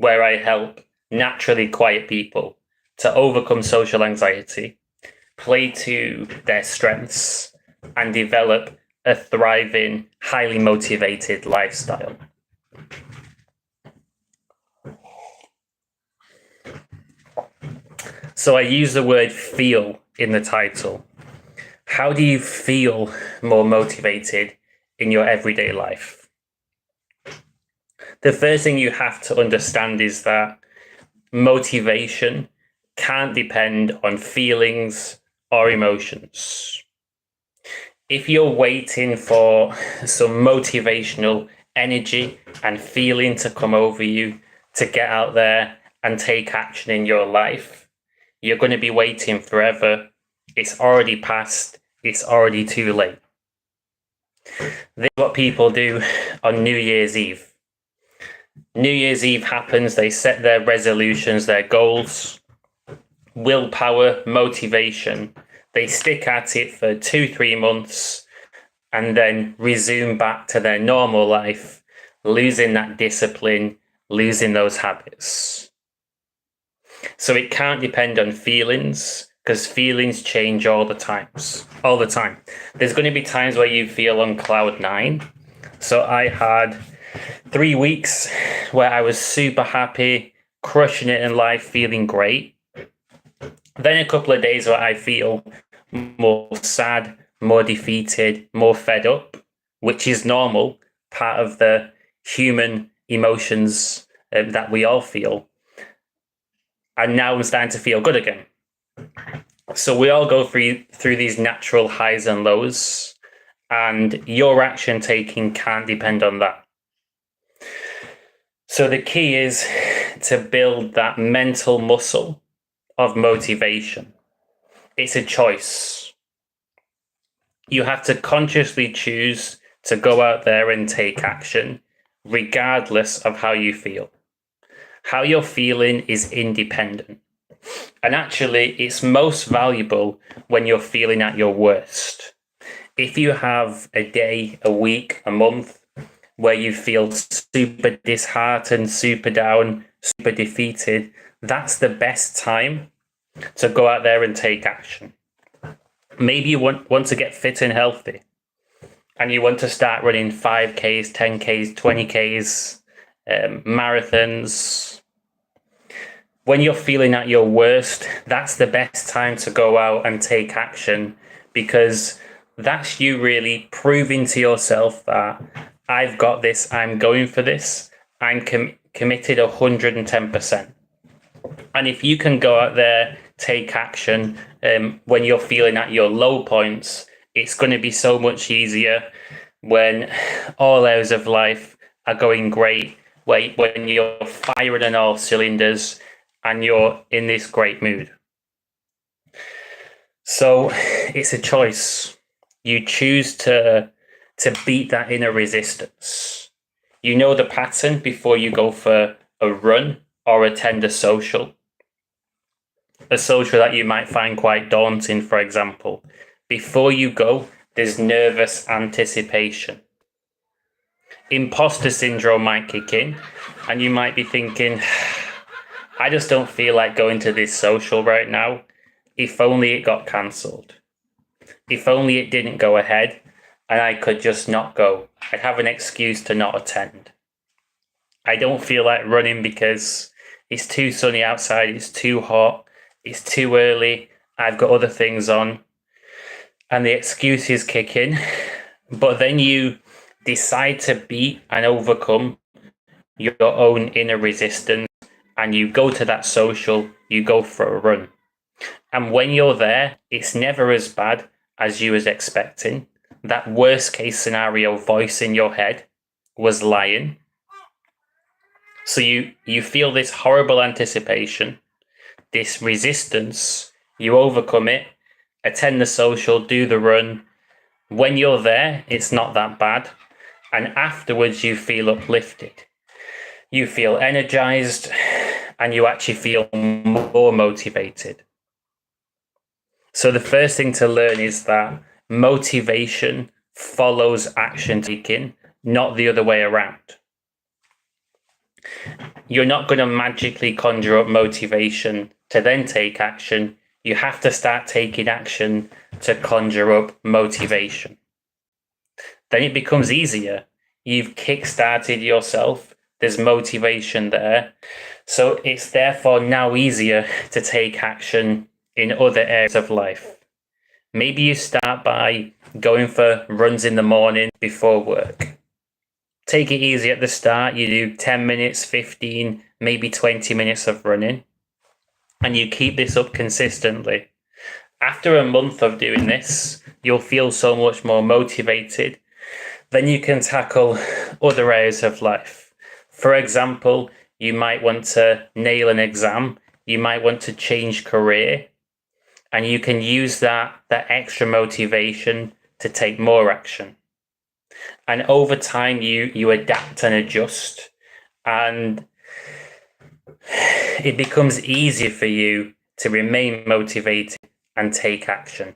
where I help naturally quiet people to overcome social anxiety, play to their strengths, and develop a thriving, highly motivated lifestyle. So I use the word feel in the title. How do you feel more motivated in your everyday life? The first thing you have to understand is that motivation can't depend on feelings or emotions. If you're waiting for some motivational energy and feeling to come over you to get out there and take action in your life, you're going to be waiting forever. It's already past. It's already too late. This is what people do on New Year's Eve. New Year's Eve happens, they set their resolutions, their goals, willpower, motivation. They stick at it for 2-3 months and then resume back to their normal life, losing that discipline, losing those habits. So it can't depend on feelings, because feelings change all the time. There's going to be times where you feel on cloud 9. So I had 3 weeks where I was super happy, crushing it in life, feeling great. Then a couple of days where I feel more sad, more defeated, more fed up, which is normal, part of the human emotions that we all feel. And now I'm starting to feel good again. So we all go through these natural highs and lows, and your action taking can't depend on that. So the key is to build that mental muscle of motivation. It's a choice. You have to consciously choose to go out there and take action, regardless of how you feel. How you're feeling is independent. And actually, it's most valuable when you're feeling at your worst. If you have a day, a week, a month where you feel super disheartened, super down, super defeated, that's the best time to go out there and take action. Maybe you want to get fit and healthy, and you want to start running 5Ks, 10Ks, 20Ks, marathons. When you're feeling at your worst, that's the best time to go out and take action, because that's you really proving to yourself that I've got this, I'm going for this, I'm committed 110%. And if you can go out there, take action when you're feeling at your low points, it's going to be so much easier when all areas of life are going great, when you're firing on all cylinders and you're in this great mood. So it's a choice. You choose to beat that inner resistance. You know the pattern before you go for a run or attend a social that you might find quite daunting, for example. Before you go, there's nervous anticipation. Imposter syndrome might kick in, and you might be thinking, I just don't feel like going to this social right now. If only it got cancelled. If only it didn't go ahead and I could just not go. I'd have an excuse to not attend. I don't feel like running because it's too sunny outside, it's too hot, it's too early, I've got other things on. And the excuses kick in. But then you decide to beat and overcome your own inner resistance, and you go to that social, you go for a run. And when you're there, it's never as bad as you was expecting. That worst case scenario voice in your head was lying. So you feel this horrible anticipation, this resistance, you overcome it, attend the social, do the run. When you're there, it's not that bad. And afterwards, you feel uplifted. You feel energized, and you actually feel more motivated. So the first thing to learn is that motivation follows action taking, not the other way around. You're not going to magically conjure up motivation to then take action. You have to start taking action to conjure up motivation. Then it becomes easier. You've kick-started yourself. There's motivation there. So it's therefore now easier to take action in other areas of life. Maybe you start by going for runs in the morning before work. Take it easy at the start. You do 10 minutes, 15, maybe 20 minutes of running. And you keep this up consistently. After a month of doing this, you'll feel so much more motivated. Then you can tackle other areas of life. For example, you might want to nail an exam. You might want to change career. And you can use that extra motivation to take more action. And over time, you adapt and adjust. And it becomes easier for you to remain motivated and take action.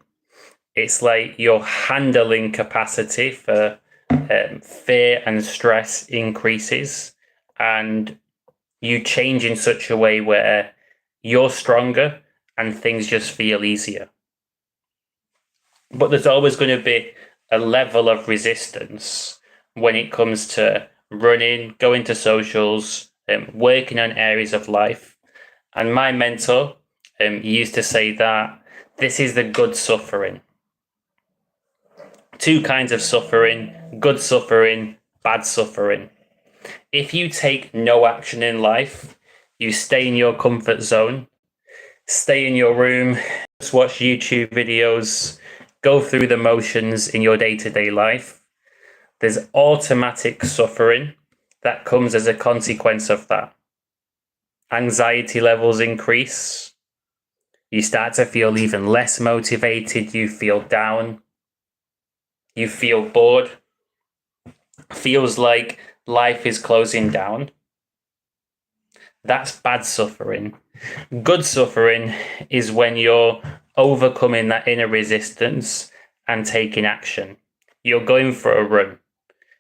It's like your handling capacity for fear and stress increases, and you change in such a way where you're stronger and things just feel easier. But there's always going to be a level of resistance when it comes to running, going to socials, working on areas of life. And my mentor used to say that this is the good suffering. Two kinds of suffering: good suffering, bad suffering. If you take no action in life, you stay in your comfort zone, stay in your room, just watch YouTube videos, go through the motions in your day-to-day life, there's automatic suffering that comes as a consequence of that. Anxiety levels increase. You start to feel even less motivated. You feel down. You feel bored. Feels like life is closing down. That's bad suffering. Good suffering is when you're overcoming that inner resistance and taking action. You're going for a run.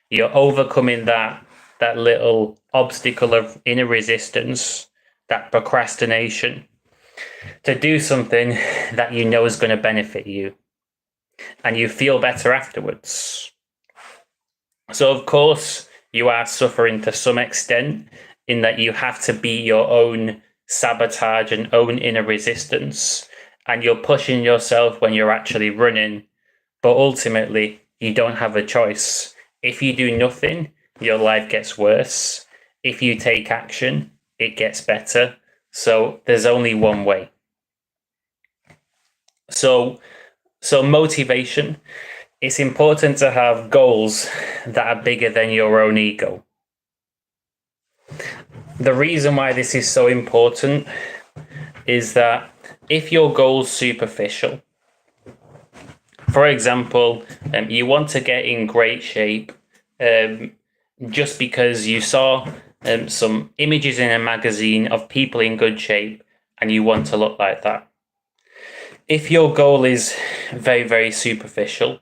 You're overcoming that little obstacle of inner resistance, that procrastination, to do something that you know is going to benefit you. And you feel better afterwards. So, of course, you are suffering to some extent in that you have to be your own sabotage and own inner resistance. And you're pushing yourself when you're actually running. But ultimately, you don't have a choice. If you do nothing, your life gets worse. If you take action, it gets better. So there's only one way. So motivation, it's important to have goals that are bigger than your own ego. The reason why this is so important is that if your goal's superficial, for example, you want to get in great shape just because you saw some images in a magazine of people in good shape and you want to look like that. If your goal is very, very superficial,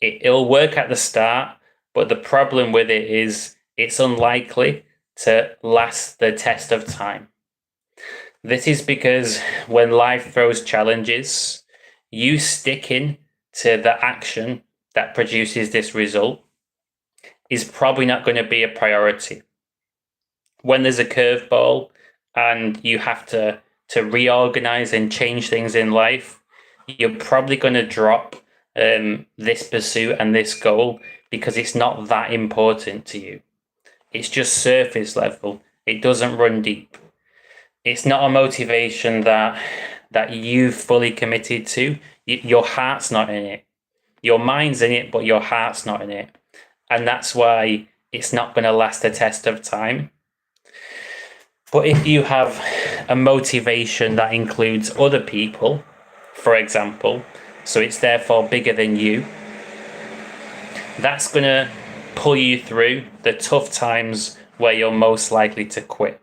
it'll work at the start, but the problem with it is it's unlikely to last the test of time. This is because when life throws challenges, you sticking to the action that produces this result is probably not going to be a priority. When there's a curveball and you have to reorganize and change things in life, you're probably going to drop this pursuit and this goal because it's not that important to you. It's just surface level. It doesn't run deep. It's not a motivation that you've fully committed to. Your heart's not in it. Your mind's in it, but your heart's not in it. And that's why it's not going to last the test of time. But if you have a motivation that includes other people, for example, so it's therefore bigger than you, that's going to pull you through the tough times where you're most likely to quit.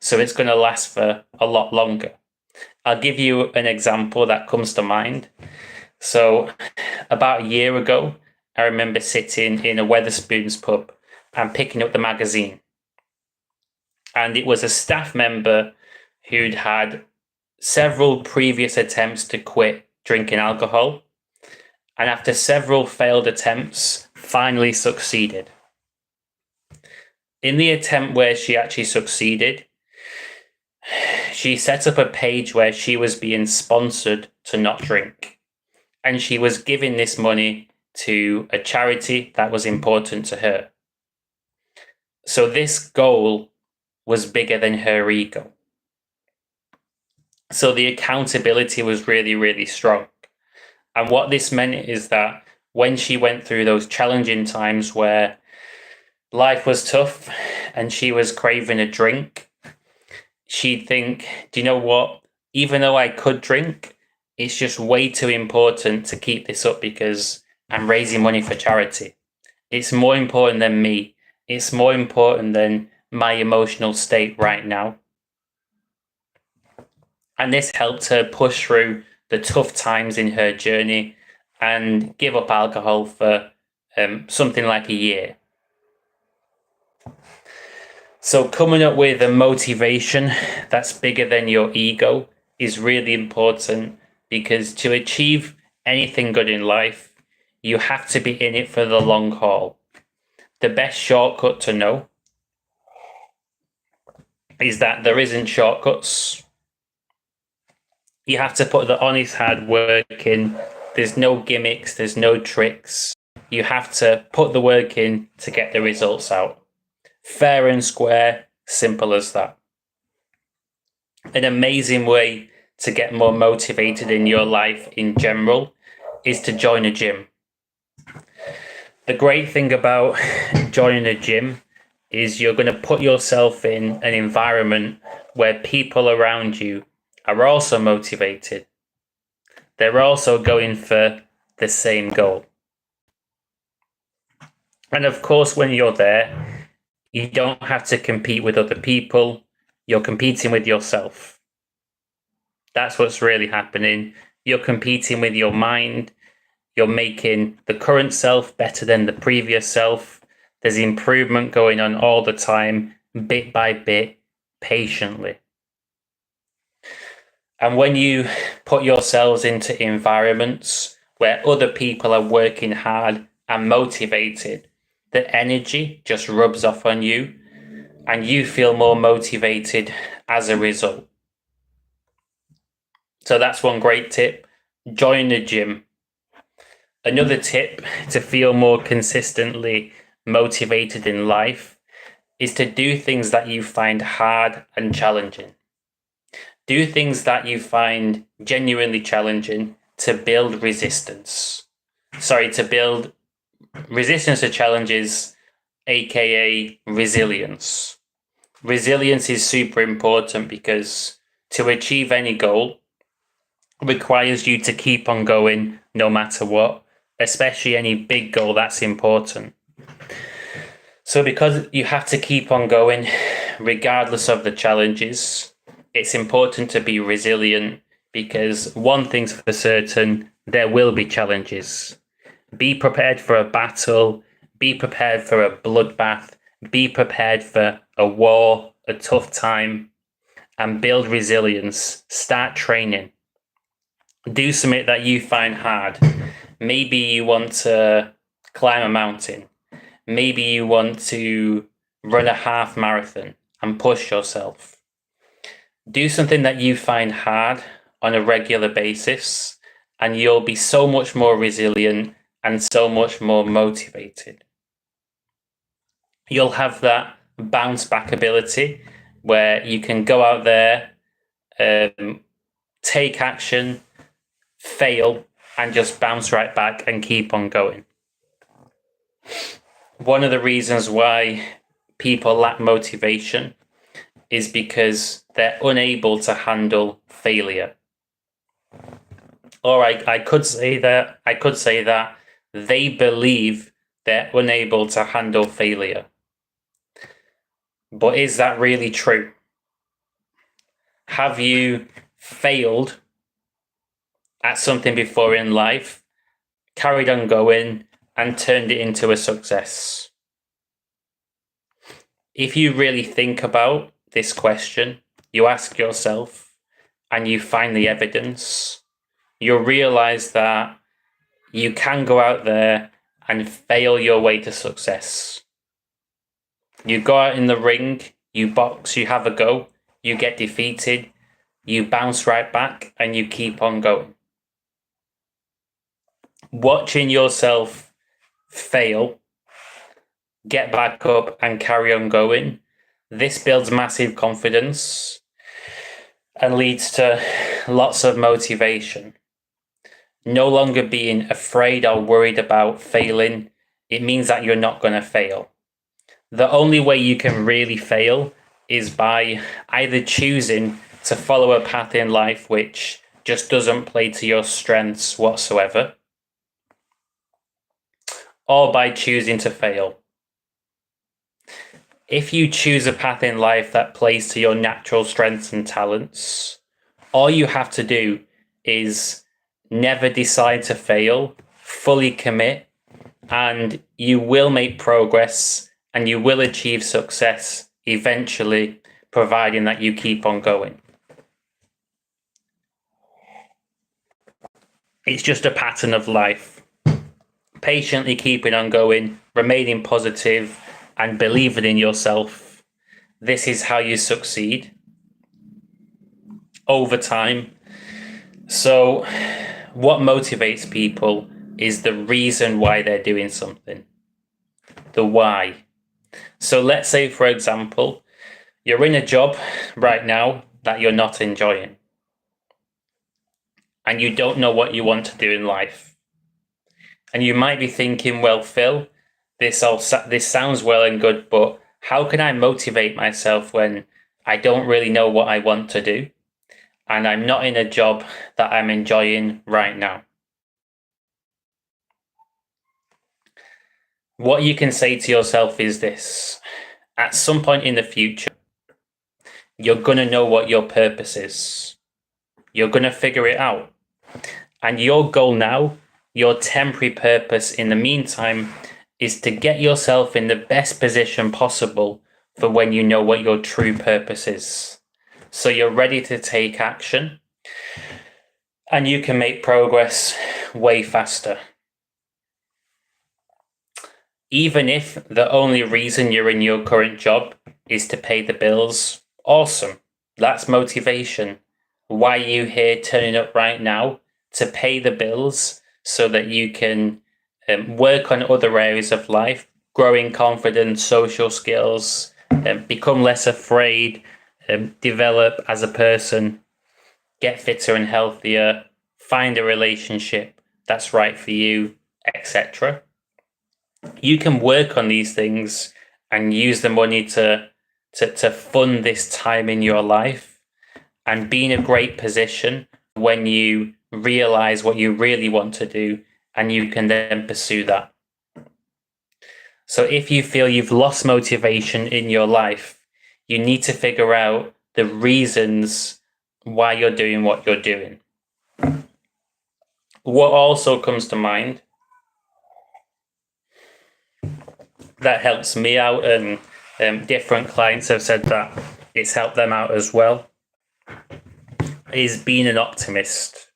So it's going to last for a lot longer. I'll give you an example that comes to mind. So about a year ago, I remember sitting in a Wetherspoons pub and picking up the magazine. And it was a staff member who'd had several previous attempts to quit drinking alcohol, and after several failed attempts, finally succeeded. In the attempt where she actually succeeded, she set up a page where she was being sponsored to not drink. And she was giving this money to a charity that was important to her. So this goal was bigger than her ego. So the accountability was really, really strong. And what this meant is that when she went through those challenging times where life was tough and she was craving a drink, she'd think, do you know what? Even though I could drink, it's just way too important to keep this up because I'm raising money for charity. It's more important than me. It's more important than my emotional state right now. And this helped her push through the tough times in her journey and give up alcohol for something like a year. So coming up with a motivation that's bigger than your ego is really important, because to achieve anything good in life, you have to be in it for the long haul. The best shortcut to know is that there isn't shortcuts. You have to put the honest hard work in. There's no gimmicks, there's no tricks. You have to put the work in to get the results out. Fair and square, simple as that. An amazing way to get more motivated in your life in general is to join a gym. The great thing about joining a gym is you're going to put yourself in an environment where people around you are also motivated. They're also going for the same goal. And of course, when you're there, you don't have to compete with other people. You're competing with yourself. That's what's really happening. You're competing with your mind. You're making the current self better than the previous self. There's improvement going on all the time, bit by bit, patiently. And when you put yourselves into environments where other people are working hard and motivated, the energy just rubs off on you and you feel more motivated as a result. So that's one great tip. Join the gym. Another tip to feel more consistently motivated in life is to do things that you find hard and challenging. Do things that you find genuinely challenging to build resistance. To build resistance to challenges, aka resilience. Resilience is super important because to achieve any goal requires you to keep on going no matter what, especially any big goal that's important. So because you have to keep on going regardless of the challenges, it's important to be resilient, because one thing's for certain, there will be challenges. Be prepared for a battle, be prepared for a bloodbath, be prepared for a war, a tough time, and build resilience. Start training. Do something that you find hard. Maybe you want to climb a mountain. Maybe you want to run a half marathon and push yourself. Do something that you find hard on a regular basis, and you'll be so much more resilient and so much more motivated. You'll have that bounce back ability where you can go out there, take action, fail, and just bounce right back and keep on going. One of the reasons why people lack motivation is because they're unable to handle failure. Or I could say that they believe they're unable to handle failure. But is that really true? Have you failed at something before in life, carried on going, and turned it into a success? If you really think about this question, you ask yourself, and you find the evidence, you'll realize that you can go out there and fail your way to success. You go out in the ring, you box, you have a go, you get defeated, you bounce right back, and you keep on going. Watching yourself fail, get back up, and carry on going, this builds massive confidence and leads to lots of motivation. No longer being afraid or worried about failing, it means that you're not going to fail. The only way you can really fail is by either choosing to follow a path in life which just doesn't play to your strengths whatsoever, or by choosing to fail. If you choose a path in life that plays to your natural strengths and talents, all you have to do is never decide to fail, fully commit, and you will make progress and you will achieve success eventually, providing that you keep on going. It's just a pattern of life. Patiently keeping on going, remaining positive, and believing in yourself. This is how you succeed over time. So, what motivates people is the reason why they're doing something. The why. So let's say, for example, you're in a job right now that you're not enjoying. And you don't know what you want to do in life. And you might be thinking, well, Phil, this sounds well and good, but how can I motivate myself when I don't really know what I want to do? And I'm not in a job that I'm enjoying right now. What you can say to yourself is this: at some point in the future, you're going to know what your purpose is. You're going to figure it out. And your goal now, your temporary purpose in the meantime, is to get yourself in the best position possible for when you know what your true purpose is. So you're ready to take action and you can make progress way faster. Even if the only reason you're in your current job is to pay the bills, awesome. That's motivation. Why are you here turning up right now? To pay the bills so that you can work on other areas of life, growing confidence, social skills, become less afraid, develop as a person, get fitter and healthier, find a relationship that's right for you, etc. You can work on these things and use the money to fund this time in your life and be in a great position when you realize what you really want to do and you can then pursue that. So if you feel you've lost motivation in your life, you need to figure out the reasons why you're doing what you're doing. What also comes to mind that helps me out, and different clients have said that it's helped them out as well, is being an optimist.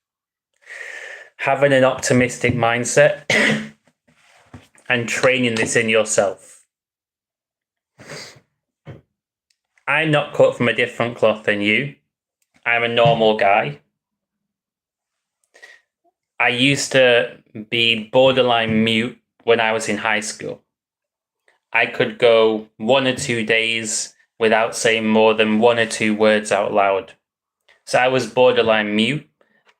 Having an optimistic mindset and training this in yourself. I'm not cut from a different cloth than you. I'm a normal guy. I used to be borderline mute when I was in high school. I could go 1 or 2 days without saying more than 1 or 2 words out loud. So I was borderline mute.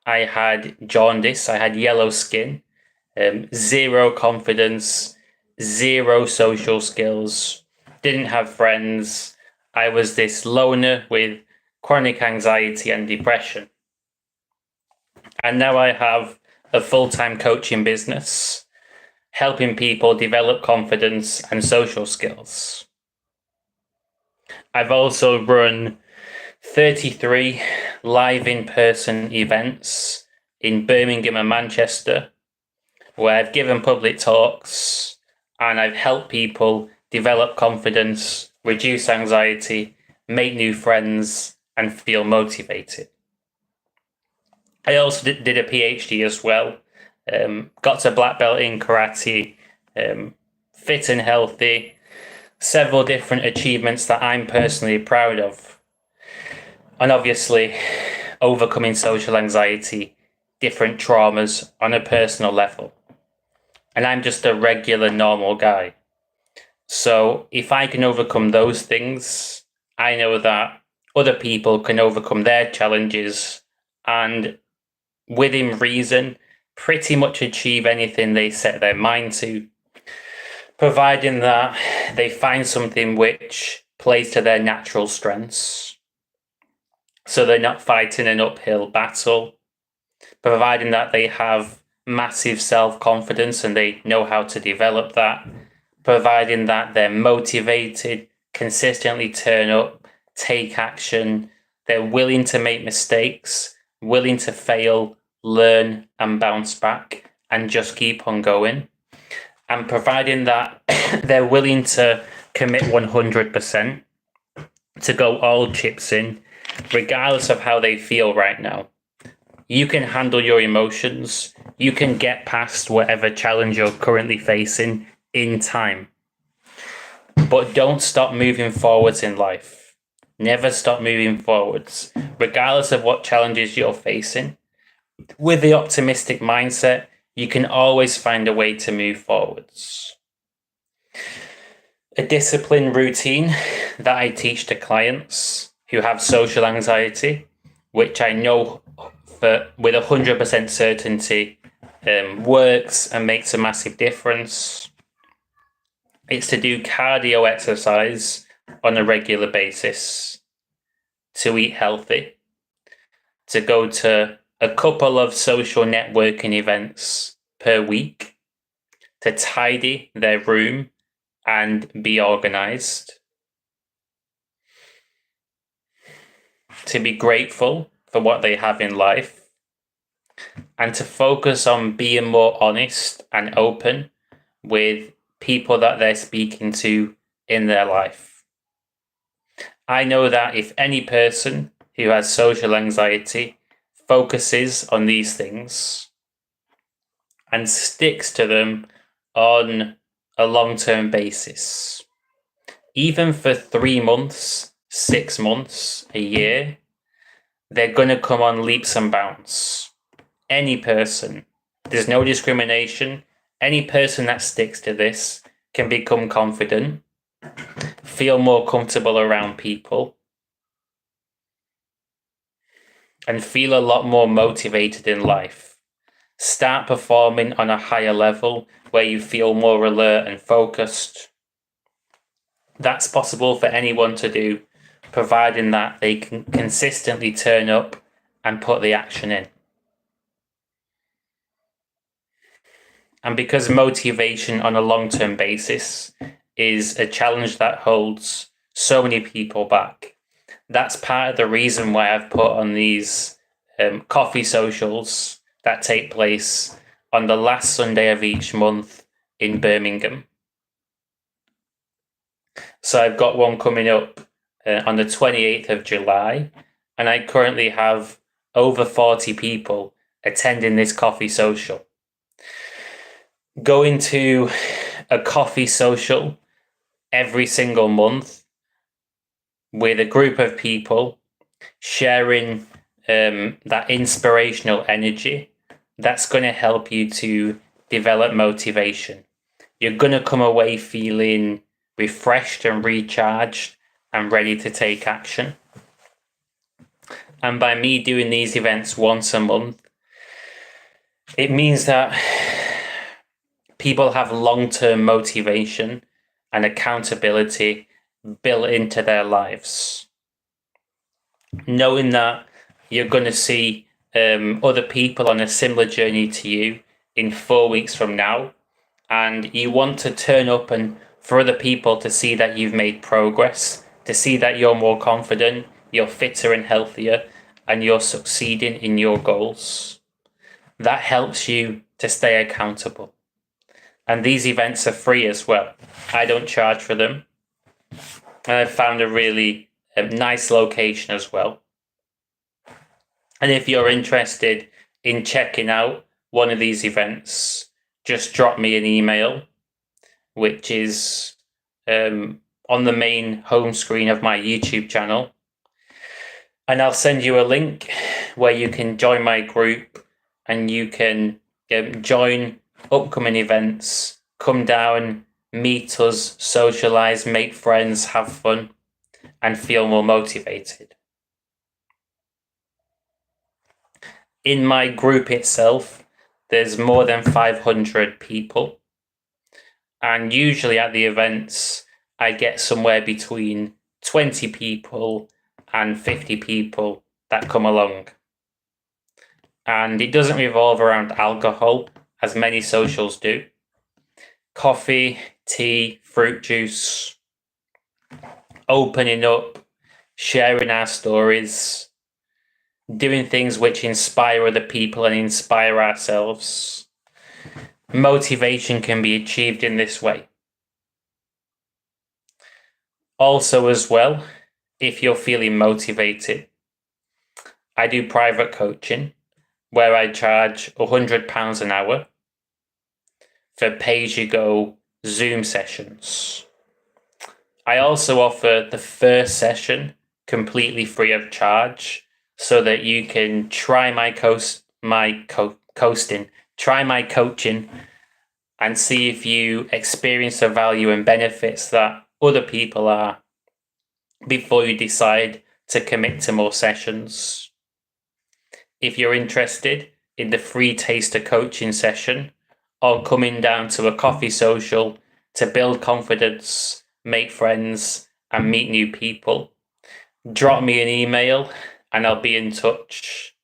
I had jaundice. I had yellow skin, zero confidence, zero social skills, didn't have friends. I was this loner with chronic anxiety and depression. And now I have a full-time coaching business, helping people develop confidence and social skills. I've also run 33 live in-person events in Birmingham and Manchester, where I've given public talks and I've helped people develop confidence, reduce anxiety, make new friends, and feel motivated. I also did a PhD as well. Got to black belt in karate, fit and healthy, several different achievements that I'm personally proud of. And obviously, overcoming social anxiety, different traumas on a personal level. And I'm just a regular, normal guy. So if I can overcome those things, I know that other people can overcome their challenges and, within reason, pretty much achieve anything they set their mind to, providing that they find something which plays to their natural strengths. So they're not fighting an uphill battle, providing that they have massive self-confidence and they know how to develop that, providing that they're motivated, consistently turn up, take action, they're willing to make mistakes, willing to fail, learn and bounce back and just keep on going. And providing that they're willing to commit 100%, to go all chips in, regardless of how they feel right now. You can handle your emotions. You can get past whatever challenge you're currently facing in time. But don't stop moving forwards in life. Never stop moving forwards, regardless of what challenges you're facing. With the optimistic mindset, you can always find a way to move forwards. A discipline routine that I teach to clients who have social anxiety, which I know with 100% certainty works and makes a massive difference. It's to do cardio exercise on a regular basis, to eat healthy, to go to a couple of social networking events per week, to tidy their room and be organized, to be grateful for what they have in life, and to focus on being more honest and open with people that they're speaking to in their life. I know that if any person who has social anxiety focuses on these things and sticks to them on a long-term basis, even for 3 months, 6 months, a year, they're going to come on leaps and bounds. Any person, there's no discrimination. Any person that sticks to this can become confident, feel more comfortable around people, and feel a lot more motivated in life. Start performing on a higher level where you feel more alert and focused. That's possible for anyone to do, providing that they can consistently turn up and put the action in. And because motivation on a long-term basis is a challenge that holds so many people back, that's part of the reason why I've put on these coffee socials that take place on the last Sunday of each month in Birmingham. So I've got one coming up on the 28th of July, and I currently have over 40 people attending this coffee social. Going to a coffee social every single month with a group of people sharing that inspirational energy, that's going to help you to develop motivation. You're going to come away feeling refreshed and recharged and ready to take action. And by me doing these events once a month, it means that people have long-term motivation and accountability built into their lives. Knowing that you're going to see other people on a similar journey to you in 4 weeks from now, and you want to turn up and for other people to see that you've made progress, to see that you're more confident, you're fitter and healthier, and you're succeeding in your goals. That helps you to stay accountable. And these events are free as well. I don't charge for them. And I've found a really A nice location as well. And if you're interested in checking out one of these events, just drop me an email, which is on the main home screen of my YouTube channel. And I'll send you a link where you can join my group and you can join upcoming events, come down, meet us, socialize, make friends, have fun, and feel more motivated. In my group itself, there's more than 500 people. And usually at the events, I get somewhere between 20 people and 50 people that come along. And it doesn't revolve around alcohol, as many socials do. Coffee, tea, fruit juice, opening up, sharing our stories, doing things which inspire other people and inspire ourselves. Motivation can be achieved in this way. Also, as well, if you're feeling motivated, I do private coaching where I charge £100 an hour for pay-as-you-go Zoom sessions. I also offer the first session completely free of charge so that you can try my coaching and see if you experience the value and benefits that other people are before you decide to commit to more sessions. If you're interested in the free taster coaching session or coming down to a coffee social to build confidence, make friends, and meet new people, drop me an email and I'll be in touch.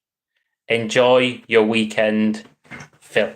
Enjoy your weekend, Phil.